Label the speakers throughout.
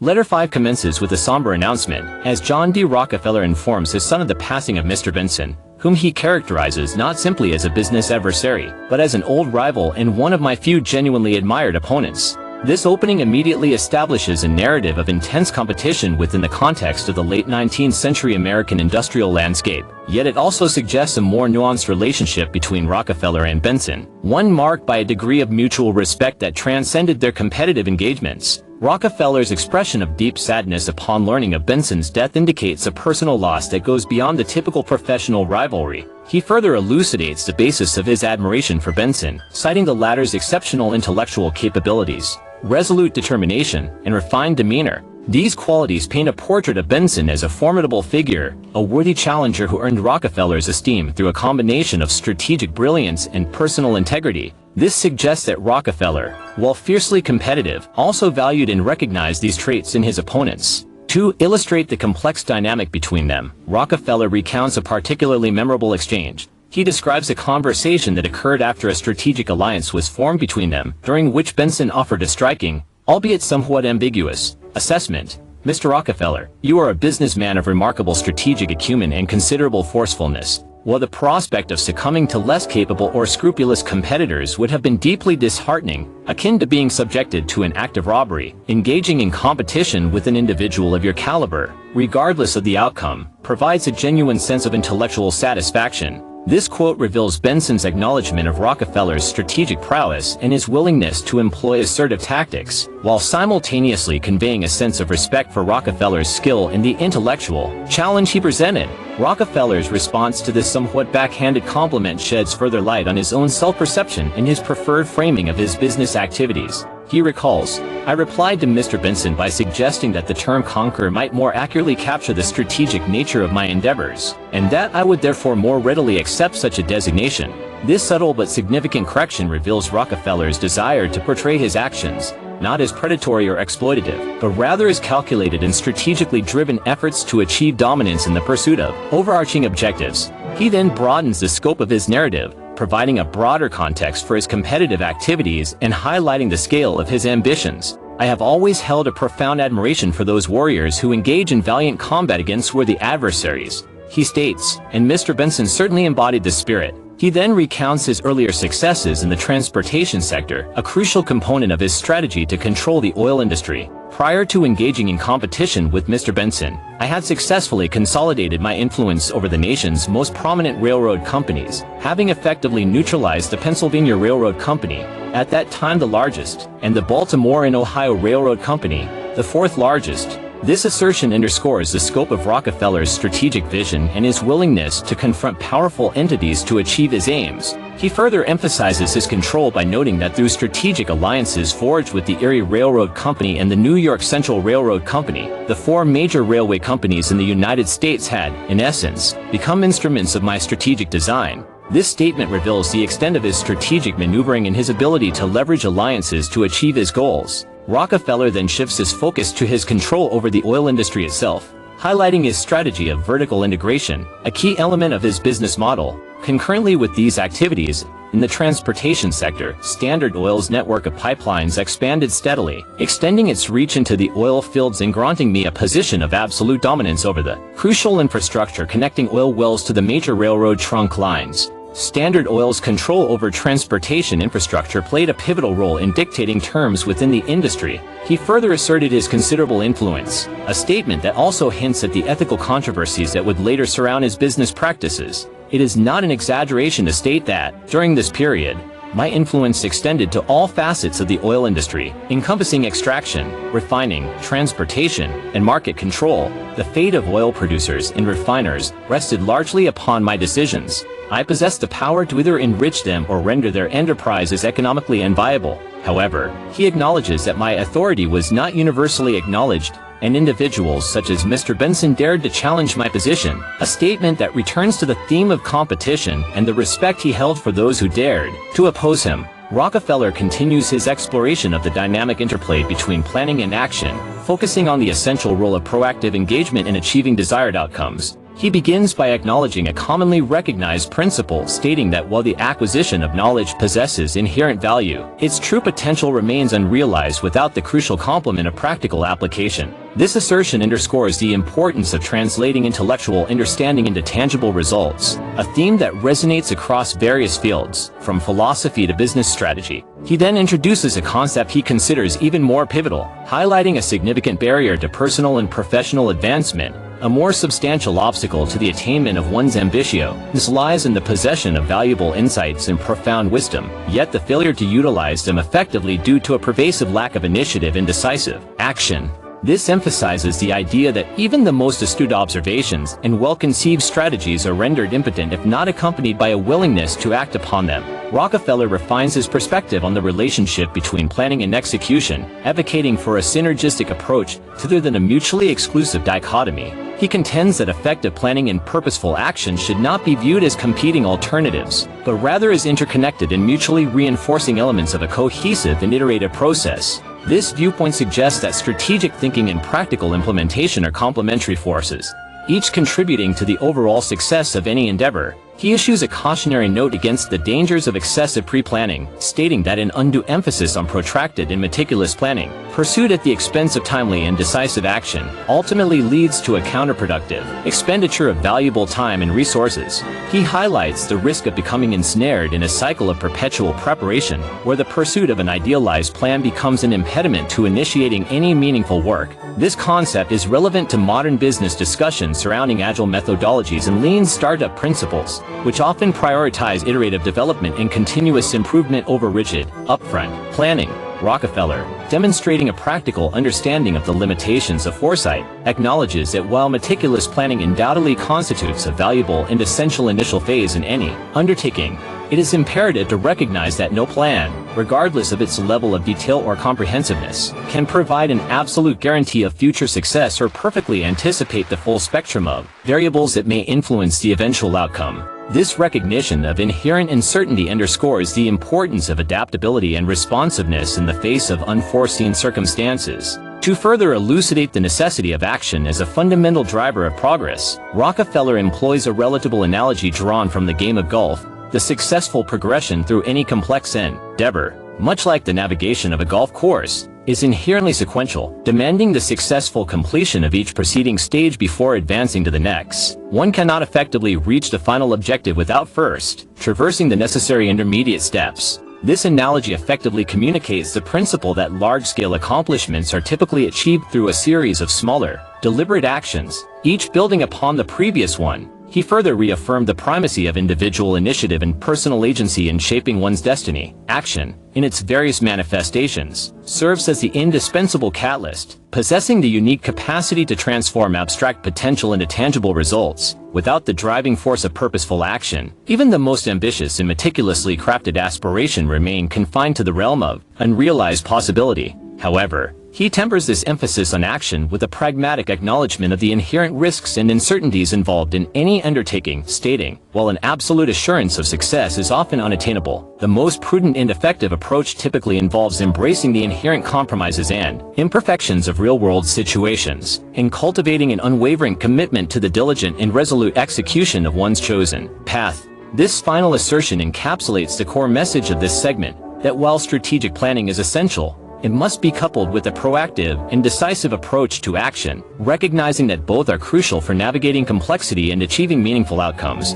Speaker 1: Letter 5 commences with a somber announcement, as John D. Rockefeller informs his son of the passing of Mr. Benson, whom he characterizes not simply as a business adversary, but as an old rival and one of my few genuinely admired opponents. This opening immediately establishes a narrative of intense competition within the context of the late 19th century American industrial landscape, yet it also suggests a more nuanced relationship between Rockefeller and Benson, one marked by a degree of mutual respect that transcended their competitive engagements. Rockefeller's expression of deep sadness upon learning of Benson's death indicates a personal loss that goes beyond the typical professional rivalry. He further elucidates the basis of his admiration for Benson, citing the latter's exceptional intellectual capabilities, resolute determination, and refined demeanor. These qualities paint a portrait of Benson as a formidable figure, a worthy challenger who earned Rockefeller's esteem through a combination of strategic brilliance and personal integrity. This suggests that Rockefeller, while fiercely competitive, also valued and recognized these traits in his opponents. To illustrate the complex dynamic between them, Rockefeller recounts a particularly memorable exchange. He describes a conversation that occurred after a strategic alliance was formed between them, during which Benson offered a striking, albeit somewhat ambiguous, assessment. Mr. Rockefeller, you are a businessman of remarkable strategic acumen and considerable forcefulness, while the prospect of succumbing to less capable or scrupulous competitors would have been deeply disheartening, akin to being subjected to an act of robbery. Engaging in competition with an individual of your caliber, regardless of the outcome, provides a genuine sense of intellectual satisfaction. This quote reveals Benson's acknowledgement of Rockefeller's strategic prowess and his willingness to employ assertive tactics, while simultaneously conveying a sense of respect for Rockefeller's skill in the intellectual challenge he presented. Rockefeller's response to this somewhat backhanded compliment sheds further light on his own self-perception and his preferred framing of his business activities. He recalls, I replied to Mr. Benson by suggesting that the term conqueror might more accurately capture the strategic nature of my endeavors, and that I would therefore more readily accept such a designation. This subtle but significant correction reveals Rockefeller's desire to portray his actions, not as predatory or exploitative, but rather as calculated and strategically driven efforts to achieve dominance in the pursuit of overarching objectives. He then broadens the scope of his narrative, providing a broader context for his competitive activities and highlighting the scale of his ambitions. I have always held a profound admiration for those warriors who engage in valiant combat against worthy adversaries, he states, and Mr. Benson certainly embodied this spirit. He then recounts his earlier successes in the transportation sector, a crucial component of his strategy to control the oil industry. Prior to engaging in competition with Mr. Benson, I had successfully consolidated my influence over the nation's most prominent railroad companies, having effectively neutralized the Pennsylvania Railroad Company, at that time the largest, and the Baltimore and Ohio Railroad Company, the fourth largest. This assertion underscores the scope of Rockefeller's strategic vision and his willingness to confront powerful entities to achieve his aims. He further emphasizes his control by noting that through strategic alliances forged with the Erie Railroad Company and the New York Central Railroad Company, the four major railway companies in the United States had, in essence, become instruments of my strategic design. This statement reveals the extent of his strategic maneuvering and his ability to leverage alliances to achieve his goals. Rockefeller then shifts his focus to his control over the oil industry itself, highlighting his strategy of vertical integration, a key element of his business model. Concurrently with these activities, in the transportation sector, Standard Oil's network of pipelines expanded steadily, extending its reach into the oil fields and granting me a position of absolute dominance over the crucial infrastructure connecting oil wells to the major railroad trunk lines. Standard Oil's control over transportation infrastructure played a pivotal role in dictating terms within the industry. He further asserted his considerable influence, a statement that also hints at the ethical controversies that would later surround his business practices. It is not an exaggeration to state that, during this period, my influence extended to all facets of the oil industry, encompassing extraction, refining, transportation, and market control. The fate of oil producers and refiners rested largely upon my decisions. I possessed the power to either enrich them or render their enterprises economically unviable. However, he acknowledges that my authority was not universally acknowledged, and individuals such as Mr. Benson dared to challenge my position, a statement that returns to the theme of competition and the respect he held for those who dared to oppose him. Rockefeller continues his exploration of the dynamic interplay between planning and action, focusing on the essential role of proactive engagement in achieving desired outcomes. He begins by acknowledging a commonly recognized principle stating that while the acquisition of knowledge possesses inherent value, its true potential remains unrealized without the crucial complement of practical application. This assertion underscores the importance of translating intellectual understanding into tangible results, a theme that resonates across various fields, from philosophy to business strategy. He then introduces a concept he considers even more pivotal, highlighting a significant barrier to personal and professional advancement. A more substantial obstacle to the attainment of one's ambition. This lies in the possession of valuable insights and profound wisdom, yet the failure to utilize them effectively due to a pervasive lack of initiative and decisive action. This emphasizes the idea that even the most astute observations and well-conceived strategies are rendered impotent if not accompanied by a willingness to act upon them. Rockefeller refines his perspective on the relationship between planning and execution, advocating for a synergistic approach rather than a mutually exclusive dichotomy. He contends that effective planning and purposeful action should not be viewed as competing alternatives, but rather as interconnected and mutually reinforcing elements of a cohesive and iterative process. This viewpoint suggests that strategic thinking and practical implementation are complementary forces, each contributing to the overall success of any endeavor. He issues a cautionary note against the dangers of excessive pre-planning, stating that an undue emphasis on protracted and meticulous planning, pursued at the expense of timely and decisive action, ultimately leads to a counterproductive expenditure of valuable time and resources. He highlights the risk of becoming ensnared in a cycle of perpetual preparation, where the pursuit of an idealized plan becomes an impediment to initiating any meaningful work. This concept is relevant to modern business discussions surrounding agile methodologies and lean startup principles, which often prioritize iterative development and continuous improvement over rigid, upfront planning. Rockefeller, demonstrating a practical understanding of the limitations of foresight, acknowledges that while meticulous planning undoubtedly constitutes a valuable and essential initial phase in any undertaking, it is imperative to recognize that no plan, regardless of its level of detail or comprehensiveness, can provide an absolute guarantee of future success or perfectly anticipate the full spectrum of variables that may influence the eventual outcome. This recognition of inherent uncertainty underscores the importance of adaptability and responsiveness in the face of unforeseen circumstances. To further elucidate the necessity of action as a fundamental driver of progress, Rockefeller employs a relatable analogy drawn from the game of golf: the successful progression through any complex endeavor, much like the navigation of a golf course, is inherently sequential, demanding the successful completion of each preceding stage before advancing to the next. One cannot effectively reach the final objective without first traversing the necessary intermediate steps. This analogy effectively communicates the principle that large-scale accomplishments are typically achieved through a series of smaller, deliberate actions, each building upon the previous one. He further reaffirmed the primacy of individual initiative and personal agency in shaping one's destiny. Action, in its various manifestations, serves as the indispensable catalyst, possessing the unique capacity to transform abstract potential into tangible results. Without the driving force of purposeful action, even the most ambitious and meticulously crafted aspiration remain confined to the realm of unrealized possibility. However, he tempers this emphasis on action with a pragmatic acknowledgement of the inherent risks and uncertainties involved in any undertaking, stating, while an absolute assurance of success is often unattainable, the most prudent and effective approach typically involves embracing the inherent compromises and imperfections of real-world situations, and cultivating an unwavering commitment to the diligent and resolute execution of one's chosen path. This final assertion encapsulates the core message of this segment, that while strategic planning is essential, it must be coupled with a proactive and decisive approach to action, recognizing that both are crucial for navigating complexity and achieving meaningful outcomes.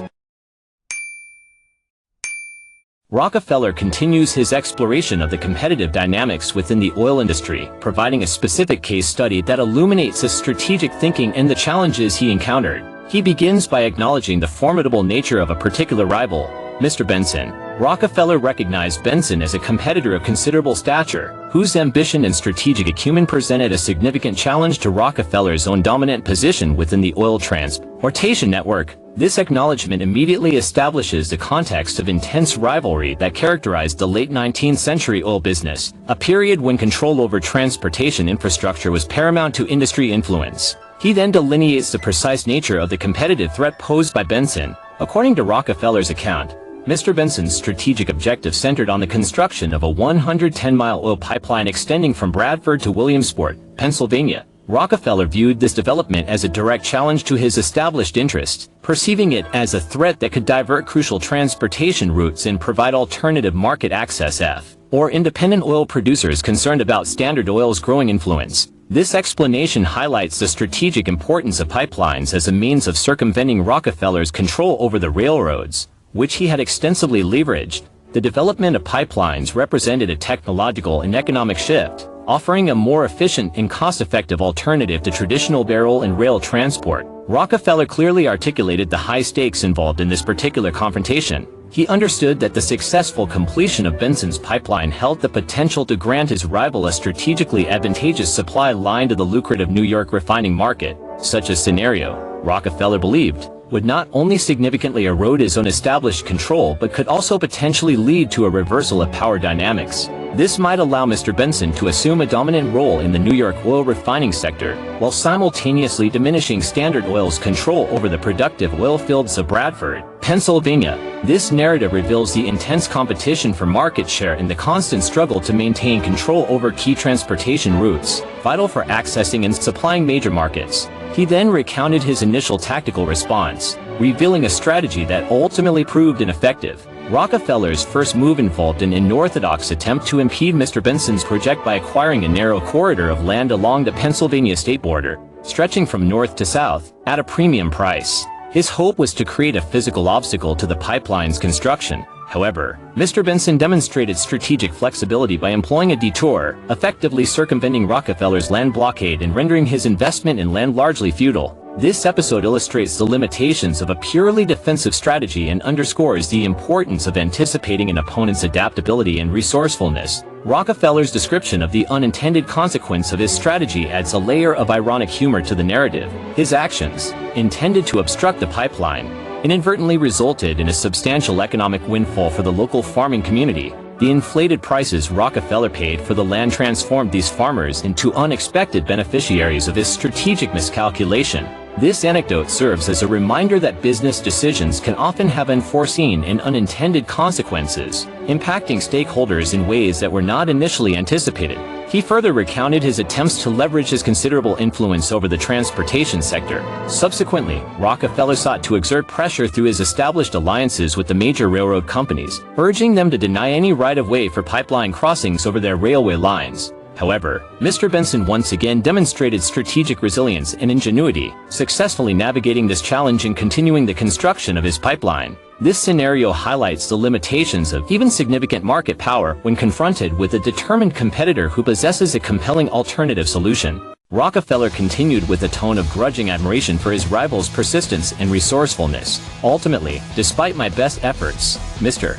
Speaker 1: Rockefeller continues his exploration of the competitive dynamics within the oil industry, providing a specific case study that illuminates his strategic thinking and the challenges he encountered. He begins by acknowledging the formidable nature of a particular rival, Mr. Benson. Rockefeller recognized Benson as a competitor of considerable stature, whose ambition and strategic acumen presented a significant challenge to Rockefeller's own dominant position within the oil transportation network. This acknowledgement immediately establishes the context of intense rivalry that characterized the late 19th century oil business, a period when control over transportation infrastructure was paramount to industry influence. He then delineates the precise nature of the competitive threat posed by Benson. According to Rockefeller's account, Mr. Benson's strategic objective centered on the construction of a 110-mile oil pipeline extending from Bradford to Williamsport, Pennsylvania. Rockefeller viewed this development as a direct challenge to his established interests, perceiving it as a threat that could divert crucial transportation routes and provide alternative market access or independent oil producers concerned about Standard Oil's growing influence. This explanation highlights the strategic importance of pipelines as a means of circumventing Rockefeller's control over the railroads, which he had extensively leveraged. The development of pipelines represented a technological and economic shift, offering a more efficient and cost-effective alternative to traditional barrel and rail transport. Rockefeller clearly articulated the high stakes involved in this particular confrontation. He understood that the successful completion of Benson's pipeline held the potential to grant his rival a strategically advantageous supply line to the lucrative New York refining market. Such a scenario, Rockefeller believed, would not only significantly erode his own established control but could also potentially lead to a reversal of power dynamics. This might allow Mr. Benson to assume a dominant role in the New York oil refining sector, while simultaneously diminishing Standard Oil's control over the productive oil fields of Bradford, Pennsylvania. This narrative reveals the intense competition for market share and the constant struggle to maintain control over key transportation routes, vital for accessing and supplying major markets. He then recounted his initial tactical response, revealing a strategy that ultimately proved ineffective. Rockefeller's first move involved an unorthodox attempt to impede Mr. Benson's project by acquiring a narrow corridor of land along the Pennsylvania state border, stretching from north to south, at a premium price. His hope was to create a physical obstacle to the pipeline's construction. However, Mr. Benson demonstrated strategic flexibility by employing a detour, effectively circumventing Rockefeller's land blockade and rendering his investment in land largely futile. This episode illustrates the limitations of a purely defensive strategy and underscores the importance of anticipating an opponent's adaptability and resourcefulness. Rockefeller's description of the unintended consequence of his strategy adds a layer of ironic humor to the narrative. His actions, intended to obstruct the pipeline, inadvertently resulted in a substantial economic windfall for the local farming community. The inflated prices Rockefeller paid for the land transformed these farmers into unexpected beneficiaries of his strategic miscalculation. This anecdote serves as a reminder that business decisions can often have unforeseen and unintended consequences, impacting stakeholders in ways that were not initially anticipated. He further recounted his attempts to leverage his considerable influence over the transportation sector. Subsequently, Rockefeller sought to exert pressure through his established alliances with the major railroad companies, urging them to deny any right-of-way for pipeline crossings over their railway lines. However, Mr. Benson once again demonstrated strategic resilience and ingenuity, successfully navigating this challenge and continuing the construction of his pipeline. This scenario highlights the limitations of even significant market power when confronted with a determined competitor who possesses a compelling alternative solution. Rockefeller continued with a tone of grudging admiration for his rival's persistence and resourcefulness. Ultimately, despite my best efforts, Mr.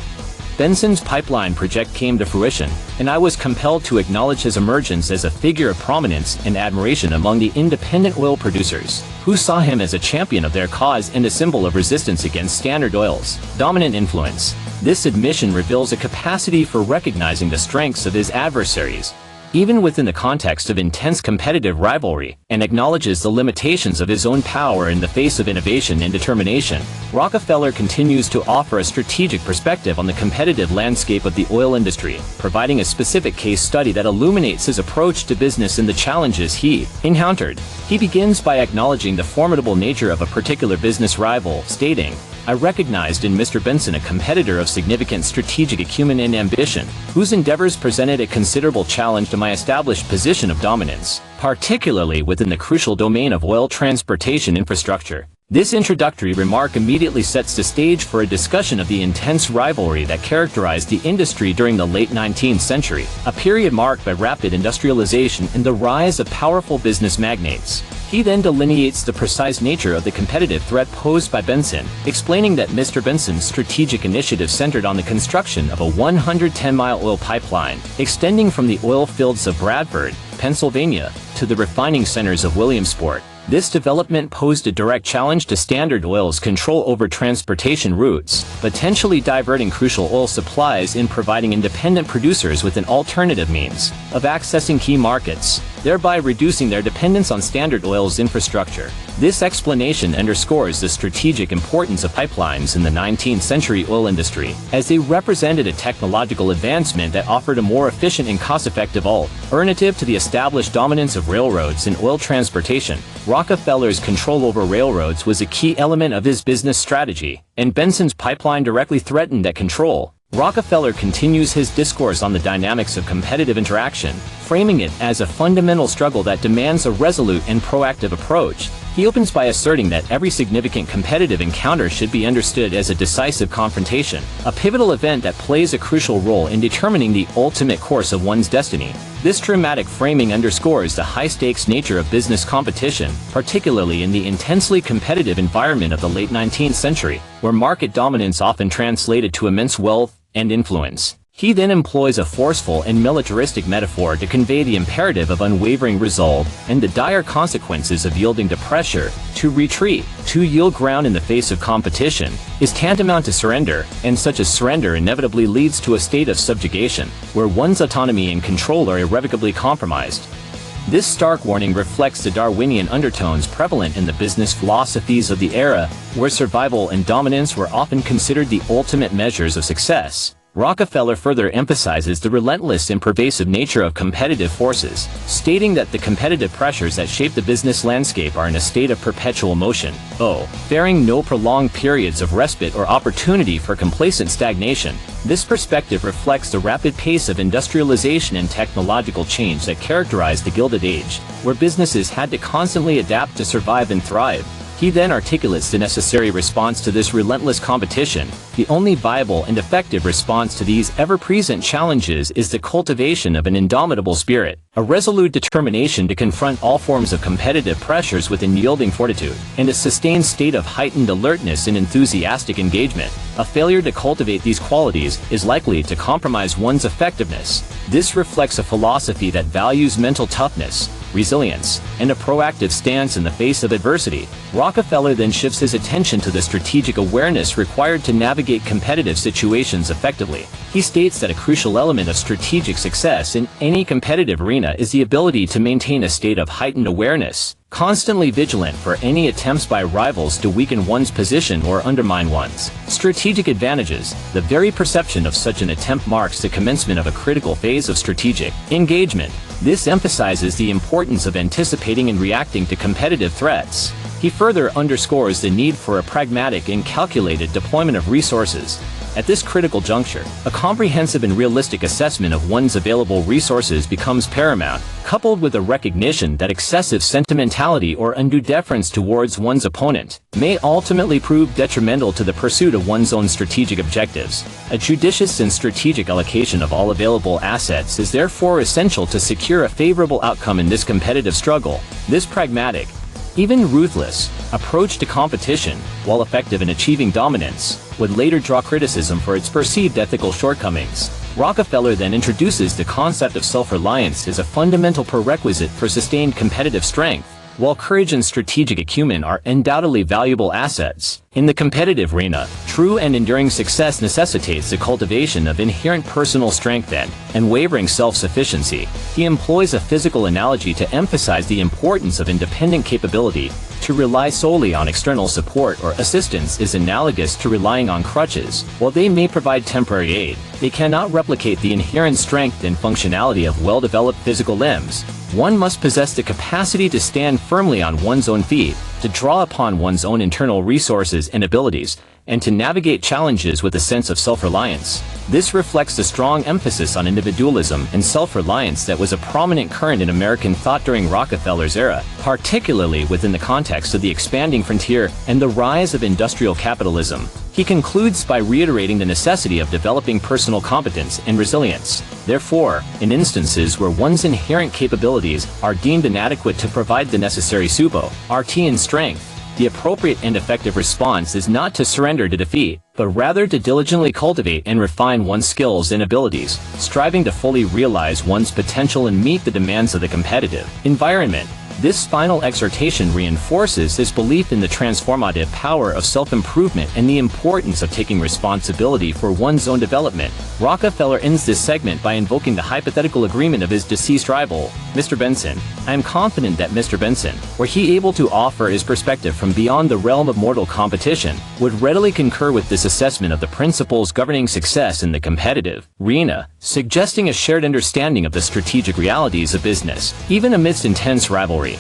Speaker 1: Benson's pipeline project came to fruition, and I was compelled to acknowledge his emergence as a figure of prominence and admiration among the independent oil producers, who saw him as a champion of their cause and a symbol of resistance against Standard Oil's dominant influence. This admission reveals a capacity for recognizing the strengths of his adversaries, even within the context of intense competitive rivalry, and acknowledges the limitations of his own power in the face of innovation and determination. Rockefeller continues to offer a strategic perspective on the competitive landscape of the oil industry, providing a specific case study that illuminates his approach to business and the challenges he encountered. He begins by acknowledging the formidable nature of a particular business rival, stating, "I recognized in Mr. Benson a competitor of significant strategic acumen and ambition, whose endeavors presented a considerable challenge to my established position of dominance, particularly within the crucial domain of oil transportation infrastructure." This introductory remark immediately sets the stage for a discussion of the intense rivalry that characterized the industry during the late 19th century, a period marked by rapid industrialization and the rise of powerful business magnates. He then delineates the precise nature of the competitive threat posed by Benson, explaining that Mr. Benson's strategic initiative centered on the construction of a 110-mile oil pipeline, extending from the oil fields of Bradford, Pennsylvania, to the refining centers of Williamsport. This development posed a direct challenge to Standard Oil's control over transportation routes, potentially diverting crucial oil supplies and providing independent producers with an alternative means of accessing key markets. thereby reducing their dependence on Standard Oil's infrastructure. This explanation underscores the strategic importance of pipelines in the 19th century oil industry, as they represented a technological advancement that offered a more efficient and cost-effective alternative to the established dominance of railroads in oil transportation. Rockefeller's control over railroads was a key element of his business strategy, and Benson's pipeline directly threatened that control. Rockefeller continues his discourse on the dynamics of competitive interaction, framing it as a fundamental struggle that demands a resolute and proactive approach. He opens by asserting that every significant competitive encounter should be understood as a decisive confrontation, a pivotal event that plays a crucial role in determining the ultimate course of one's destiny. This dramatic framing underscores the high-stakes nature of business competition, particularly in the intensely competitive environment of the late 19th century, where market dominance often translated to immense wealth and influence. He then employs a forceful and militaristic metaphor to convey the imperative of unwavering resolve and the dire consequences of yielding to pressure. To retreat, to yield ground in the face of competition, is tantamount to surrender, and such a surrender inevitably leads to a state of subjugation, where one's autonomy and control are irrevocably compromised. This stark warning reflects the Darwinian undertones prevalent in the business philosophies of the era, where survival and dominance were often considered the ultimate measures of success. Rockefeller further emphasizes the relentless and pervasive nature of competitive forces, stating that the competitive pressures that shape the business landscape are in a state of perpetual motion, bearing no prolonged periods of respite or opportunity for complacent stagnation. This perspective reflects the rapid pace of industrialization and technological change that characterized the Gilded Age, where businesses had to constantly adapt to survive and thrive. He then articulates the necessary response to this relentless competition. The only viable and effective response to these ever-present challenges is the cultivation of an indomitable spirit, a resolute determination to confront all forms of competitive pressures with unyielding fortitude, and a sustained state of heightened alertness and enthusiastic engagement. A failure to cultivate these qualities is likely to compromise one's effectiveness. This reflects a philosophy that values mental toughness, resilience, and a proactive stance in the face of adversity. Rockefeller then shifts his attention to the strategic awareness required to navigate competitive situations effectively. He states that a crucial element of strategic success in any competitive arena is the ability to maintain a state of heightened awareness, constantly vigilant for any attempts by rivals to weaken one's position or undermine one's strategic advantages. The very perception of such an attempt marks the commencement of a critical phase of strategic engagement. This emphasizes the importance of anticipating and reacting to competitive threats. He further underscores the need for a pragmatic and calculated deployment of resources. At this critical juncture, a comprehensive and realistic assessment of one's available resources becomes paramount, coupled with a recognition that excessive sentimentality or undue deference towards one's opponent may ultimately prove detrimental to the pursuit of one's own strategic objectives. A judicious and strategic allocation of all available assets is therefore essential to secure a favorable outcome in this competitive struggle. This pragmatic, even ruthless, approach to competition, while effective in achieving dominance, would later draw criticism for its perceived ethical shortcomings. Rockefeller then introduces the concept of self-reliance as a fundamental prerequisite for sustained competitive strength. While courage and strategic acumen are undoubtedly valuable assets, in the competitive arena, true and enduring success necessitates the cultivation of inherent personal strength and unwavering self-sufficiency. He employs a physical analogy to emphasize the importance of independent capability. To rely solely on external support or assistance is analogous to relying on crutches. While they may provide temporary aid, they cannot replicate the inherent strength and functionality of well-developed physical limbs. One must possess the capacity to stand firmly on one's own feet, to draw upon one's own internal resources and abilities, and to navigate challenges with a sense of self-reliance. This reflects the strong emphasis on individualism and self-reliance that was a prominent current in American thought during Rockefeller's era, particularly within the context of the expanding frontier and the rise of industrial capitalism. He concludes by reiterating the necessity of developing personal competence and resilience. Therefore, in instances where one's inherent capabilities are deemed inadequate to provide the necessary RT and strength, the appropriate and effective response is not to surrender to defeat, but rather to diligently cultivate and refine one's skills and abilities, striving to fully realize one's potential and meet the demands of the competitive environment. This final exhortation reinforces his belief in the transformative power of self-improvement and the importance of taking responsibility for one's own development. Rockefeller ends this segment by invoking the hypothetical agreement of his deceased rival, Mr. Benson. I am confident that Mr. Benson, were he able to offer his perspective from beyond the realm of mortal competition, would readily concur with this assessment of the principles governing success in the competitive arena, suggesting a shared understanding of the strategic realities of business, even amidst intense rivalry.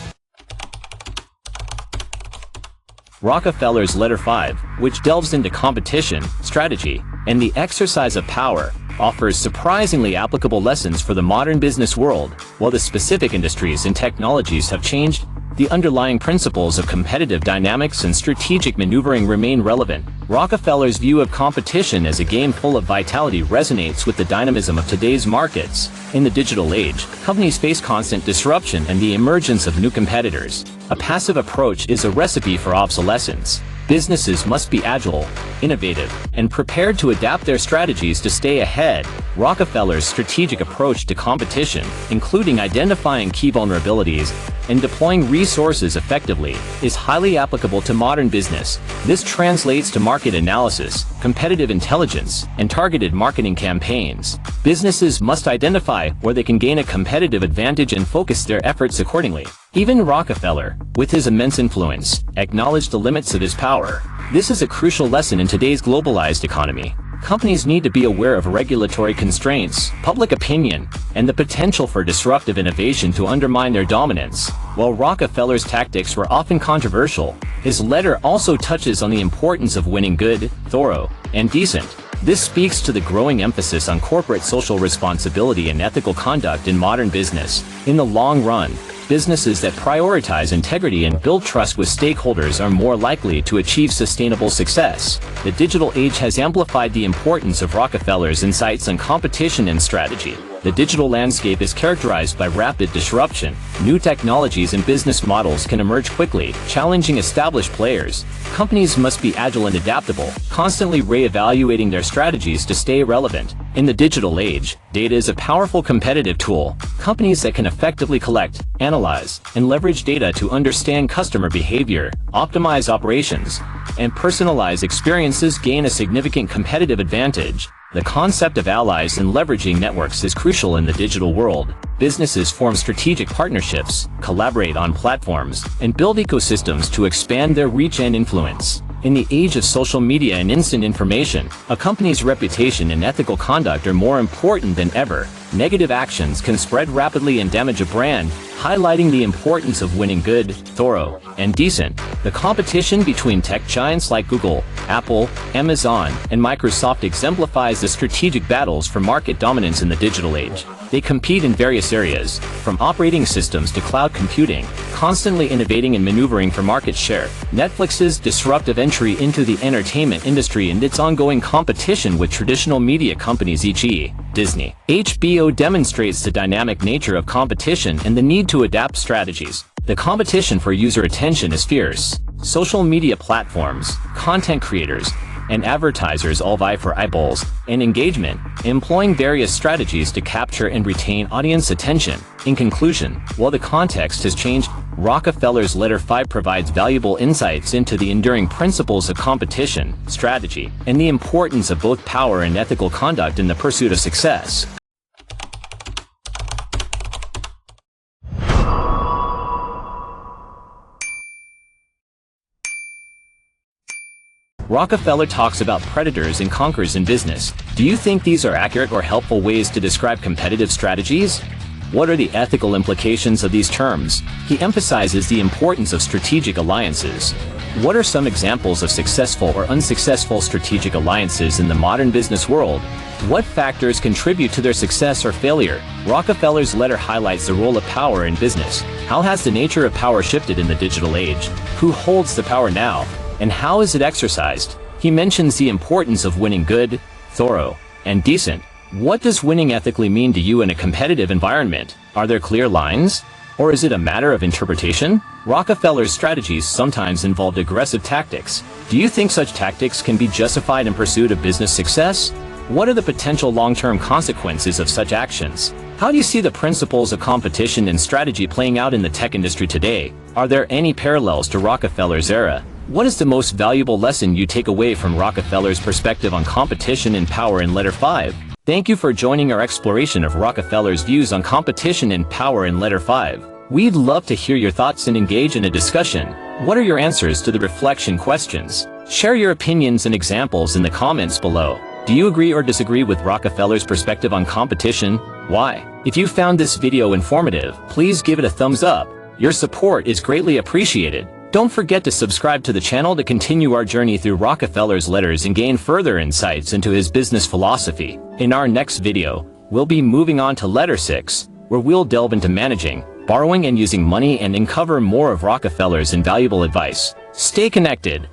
Speaker 1: Rockefeller's Letter 5, which delves into competition, strategy, and the exercise of power, offers surprisingly applicable lessons for the modern business world. While the specific industries and technologies have changed, the underlying principles of competitive dynamics and strategic maneuvering remain relevant. Rockefeller's view of competition as a game full of vitality resonates with the dynamism of today's markets. In the digital age, companies face constant disruption and the emergence of new competitors. A passive approach is a recipe for obsolescence. Businesses must be agile, innovative, and prepared to adapt their strategies to stay ahead. Rockefeller's strategic approach to competition, including identifying key vulnerabilities and deploying resources effectively, is highly applicable to modern business. This translates to market analysis, competitive intelligence, and targeted marketing campaigns. Businesses must identify where they can gain a competitive advantage and focus their efforts accordingly. Even Rockefeller, with his immense influence, acknowledged the limits of his power. This is a crucial lesson in today's globalized economy. Companies need to be aware of regulatory constraints, public opinion, and the potential for disruptive innovation to undermine their dominance. While Rockefeller's tactics were often controversial, his letter also touches on the importance of winning good, thorough, and decent. This speaks to the growing emphasis on corporate social responsibility and ethical conduct in modern business. In the long run, businesses that prioritize integrity and build trust with stakeholders are more likely to achieve sustainable success. The digital age has amplified the importance of Rockefeller's insights on competition and strategy. The digital landscape is characterized by rapid disruption. New technologies and business models can emerge quickly, challenging established players. Companies must be agile and adaptable, constantly re-evaluating their strategies to stay relevant. In the digital age, data is a powerful competitive tool. Companies that can effectively collect, analyze, and leverage data to understand customer behavior, optimize operations, and personalize experiences gain a significant competitive advantage. The concept of allies and leveraging networks is crucial in the digital world. Businesses form strategic partnerships, collaborate on platforms, and build ecosystems to expand their reach and influence. In the age of social media and instant information, a company's reputation and ethical conduct are more important than ever. Negative actions can spread rapidly and damage a brand, highlighting the importance of winning good, thorough, and decent. The competition between tech giants like Google, Apple, Amazon, and Microsoft exemplifies the strategic battles for market dominance in the digital age. They compete in various areas, from operating systems to cloud computing, constantly innovating and maneuvering for market share. Netflix's disruptive entry into the entertainment industry and its ongoing competition with traditional media companies e.g. Disney, HBO demonstrates the dynamic nature of competition and the need to adapt strategies. The competition for user attention is fierce. Social media platforms, content creators, and advertisers all vie for eyeballs and engagement, employing various strategies to capture and retain audience attention. In conclusion, while the context has changed, Rockefeller's Letter 5 provides valuable insights into the enduring principles of competition, strategy, and the importance of both power and ethical conduct in the pursuit of success. Rockefeller talks about predators and conquerors in business. Do you think these are accurate or helpful ways to describe competitive strategies? What are the ethical implications of these terms? He emphasizes the importance of strategic alliances. What are some examples of successful or unsuccessful strategic alliances in the modern business world? What factors contribute to their success or failure? Rockefeller's letter highlights the role of power in business. How has the nature of power shifted in the digital age? Who holds the power now? And how is it exercised? He mentions the importance of winning good, thorough, and decent. What does winning ethically mean to you in a competitive environment? Are there clear lines? Or is it a matter of interpretation? Rockefeller's strategies sometimes involved aggressive tactics. Do you think such tactics can be justified in pursuit of business success? What are the potential long-term consequences of such actions? How do you see the principles of competition and strategy playing out in the tech industry today? Are there any parallels to Rockefeller's era? What is the most valuable lesson you take away from Rockefeller's perspective on competition and power in Letter 5? Thank you for joining our exploration of Rockefeller's views on competition and power in Letter 5. We'd love to hear your thoughts and engage in a discussion. What are your answers to the reflection questions? Share your opinions and examples in the comments below. Do you agree or disagree with Rockefeller's perspective on competition? Why? If you found this video informative, please give it a thumbs up. Your support is greatly appreciated. Don't forget to subscribe to the channel to continue our journey through Rockefeller's letters and gain further insights into his business philosophy. In our next video, we'll be moving on to Letter 6, where we'll delve into managing, borrowing and using money and uncover more of Rockefeller's invaluable advice. Stay connected.